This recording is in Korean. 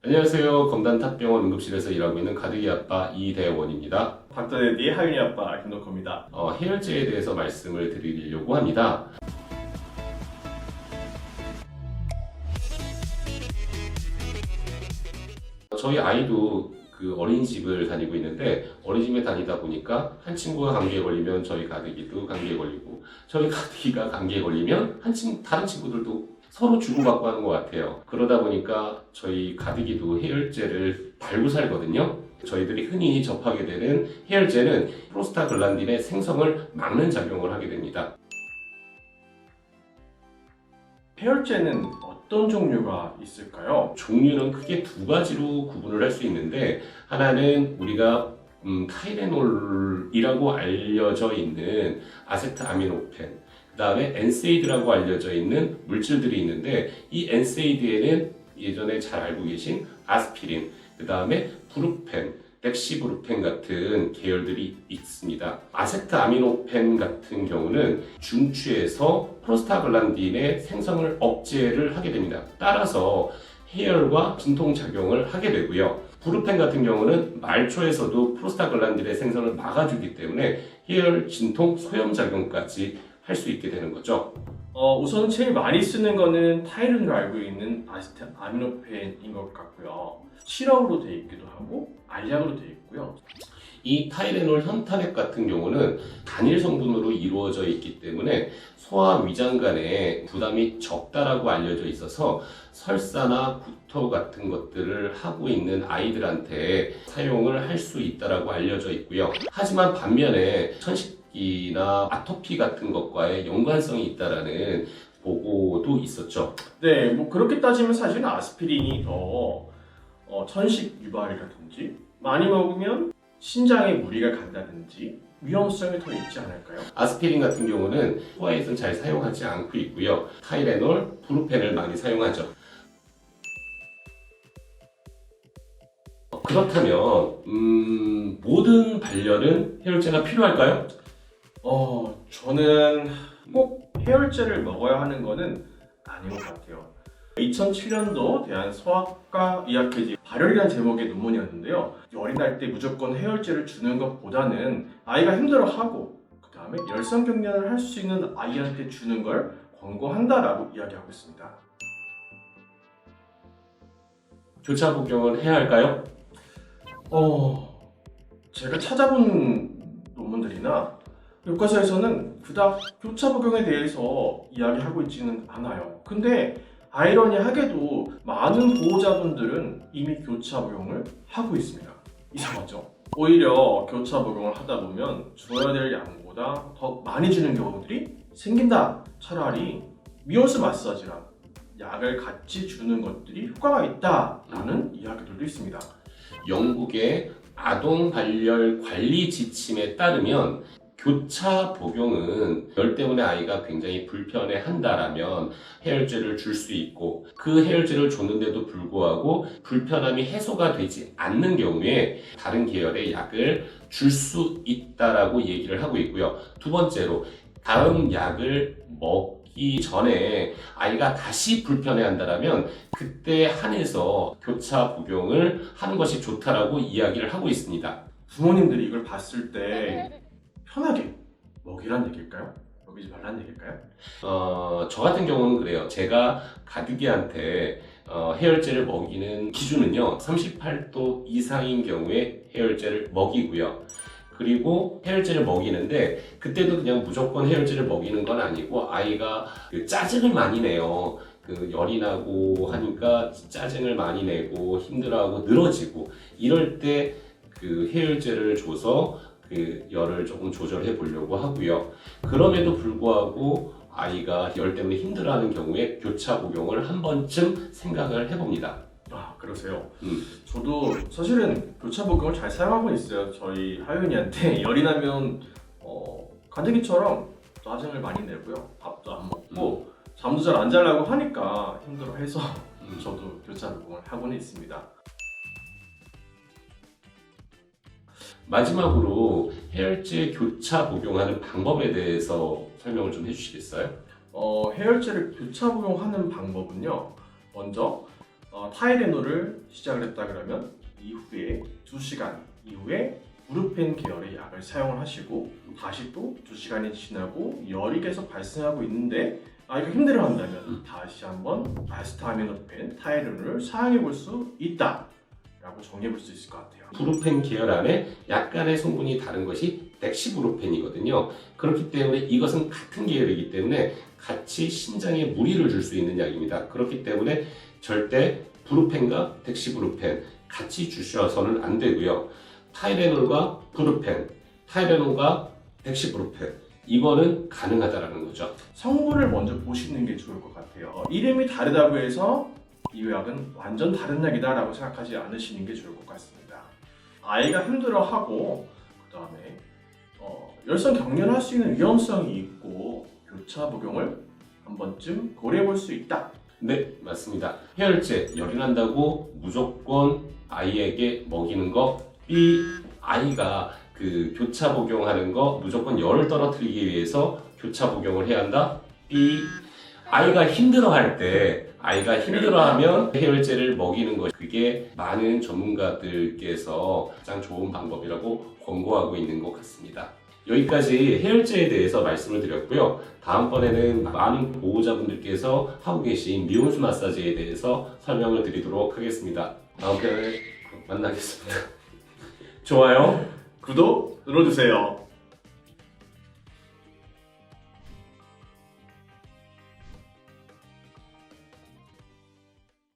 안녕하세요. 검단탑병원 응급실에서 일하고 있는 가득이 아빠 이대원입니다. 닥터데디 하윤이 아빠 김덕호입니다. 해열제에 대해서 말씀을 드리려고 합니다. 저희 아이도 어린이집을 다니고 있는데 어린이집에 다니다 보니까 한 친구가 감기에 걸리면 저희 가득이도 감기에 걸리고 저희 가득이가 감기에 걸리면 다른 친구들도 서로 주고받고 하는 것 같아요. 그러다 보니까 저희 가득이도 해열제를 달고 살거든요. 저희들이 흔히 접하게 되는 해열제는 프로스타글란딘의 생성을 막는 작용을 하게 됩니다. 해열제는 어떤 종류가 있을까요? 종류는 크게 두 가지로 구분을 할 수 있는데, 하나는 우리가 타이레놀이라고 알려져 있는 아세트아미노펜, 그 다음에 엔세이드라고 알려져 있는 물질들이 있는데, 이 엔세이드에는 예전에 잘 알고 계신 아스피린, 그 다음에 브루펜, 렉시브루펜 같은 계열들이 있습니다. 아세트아미노펜 같은 경우는 중추에서 프로스타글란딘의 생성을 억제를 하게 됩니다. 따라서 해열과 진통작용을 하게 되고요. 브루펜 같은 경우는 말초에서도 프로스타글란딘의 생성을 막아주기 때문에 해열, 진통, 소염작용까지 할 수 있게 되는 거죠. 우선 제일 많이 쓰는 거는 타이른으로 알고 있는 아세트아미노펜인 것 같고요. 시럽으로 되어 있기도 하고 알약으로 되어 있고요. 이 타이레놀 현탄액 같은 경우는 단일 성분으로 이루어져 있기 때문에 소화 위장 간에 부담이 적다라고 알려져 있어서 설사나 구토 같은 것들을 하고 있는 아이들한테 사용을 할 수 있다라고 알려져 있고요. 하지만 반면에 천식기나 아토피 같은 것과의 연관성이 있다라는 보고도 있었죠. 네, 그렇게 따지면 사실은 아스피린이 더 천식 유발이라든지 많이 먹으면 신장에 무리가 간다든지 위험성이 더 있지 않을까요? 아스피린 같은 경우는 소아에서는 잘 사용하지 않고 있고요. 타이레놀, 브루펜을 많이 사용하죠. 그렇다면 모든 반려는 해열제가 필요할까요? 저는 꼭 해열제를 먹어야 하는 거는 아닌 것 같아요. 2007년도 대한소아과 의학회지 발열이라는 제목의 논문이었는데요. 어린아이 때 무조건 해열제를 주는 것보다는 아이가 힘들어하고 그 다음에 열성경련을 할 수 있는 아이한테 주는 걸 권고한다라고 이야기하고 있습니다. 교차 복용을 해야 할까요? 제가 찾아본 논문들이나 교과서에서는 그닥 교차 복용에 대해서 이야기하고 있지는 않아요. 근데 아이러니하게도 많은 보호자분들은 이미 교차 복용을 하고 있습니다. 이상하죠? 오히려 교차 복용을 하다 보면 줘야 될 양보다 더 많이 주는 경우들이 생긴다. 차라리 미온스 마사지랑 약을 같이 주는 것들이 효과가 있다라는 이야기들도 있습니다. 영국의 아동 발열 관리 지침에 따르면 교차 복용은 열 때문에 아이가 굉장히 불편해 한다라면 해열제를 줄 수 있고, 그 해열제를 줬는데도 불구하고 불편함이 해소가 되지 않는 경우에 다른 계열의 약을 줄 수 있다라고 얘기를 하고 있고요. 두 번째로, 다음 약을 먹기 전에 아이가 다시 불편해 한다라면 그때 한해서 교차 복용을 하는 것이 좋다라고 이야기를 하고 있습니다. 부모님들이 이걸 봤을 때 편하게 먹이란 얘기일까요? 먹이지 말란 얘기일까요? 저 같은 경우는 그래요. 제가 가득이한테 해열제를 먹이는 기준은요, 38도 이상인 경우에 해열제를 먹이고요. 그리고 해열제를 먹이는데 그때도 그냥 무조건 해열제를 먹이는 건 아니고, 아이가 짜증을 많이 내요. 열이 나고 하니까 짜증을 많이 내고 힘들어하고 늘어지고, 이럴 때 해열제를 줘서 열을 조금 조절해 보려고 하고요. 그럼에도 불구하고 아이가 열 때문에 힘들어하는 경우에 교차 복용을 한 번쯤 생각을 해봅니다. 그러세요? 저도 사실은 교차 복용을 잘 사용하고 있어요. 저희 하윤이한테 열이 나면 가득이처럼 짜증을 많이 내고요. 밥도 안 먹고 잠도 잘 안 자려고 하니까 힘들어해서 저도 교차 복용을 하고는 있습니다. 마지막으로 해열제 교차 복용하는 방법에 대해서 설명을 좀 해주시겠어요? 해열제를 교차 복용하는 방법은요. 먼저 타이레놀을 시작을 했다 그러면 이후에 2시간 이후에 브루펜 계열의 약을 사용을 하시고 다시 또 2시간이 지나고 열이 계속 발생하고 있는데 아이가 힘들어한다면 다시 한번 아스타미노펜, 타이레놀을 사용해 볼 수 있다 라고 정리해 볼 수 있을 것 같아요. 브루펜 계열 안에 약간의 성분이 다른 것이 덱시브루펜이거든요. 그렇기 때문에 이것은 같은 계열이기 때문에 같이 신장에 무리를 줄 수 있는 약입니다. 그렇기 때문에 절대 브루펜과 덱시브루펜 같이 주셔서는 안 되고요. 타이레놀과 브루펜, 타이레놀과 덱시브루펜 이거는 가능하다라는 거죠. 성분을 먼저 보시는 게 좋을 것 같아요. 이름이 다르다고 해서 이 약은 완전 다른 약이다 라고 생각하지 않으시는 게 좋을 것 같습니다. 아이가 힘들어하고 그 다음에 열성 경련할 수 있는 위험성이 있고 교차 복용을 한 번쯤 고려해 볼 수 있다. 네, 맞습니다. 해열제 열이 난다고 무조건 아이에게 먹이는 거 B 아이가 그 교차 복용하는 거 무조건 열을 떨어뜨리기 위해서 교차 복용을 해야 한다. B 아이가 힘들어하면 해열제를 먹이는 것 그게 많은 전문가들께서 가장 좋은 방법이라고 권고하고 있는 것 같습니다. 여기까지 해열제에 대해서 말씀을 드렸고요. 다음번에는 많은 보호자분들께서 하고 계신 미온수 마사지에 대해서 설명을 드리도록 하겠습니다. 다음 편에 만나겠습니다. 좋아요. 구독 눌러주세요.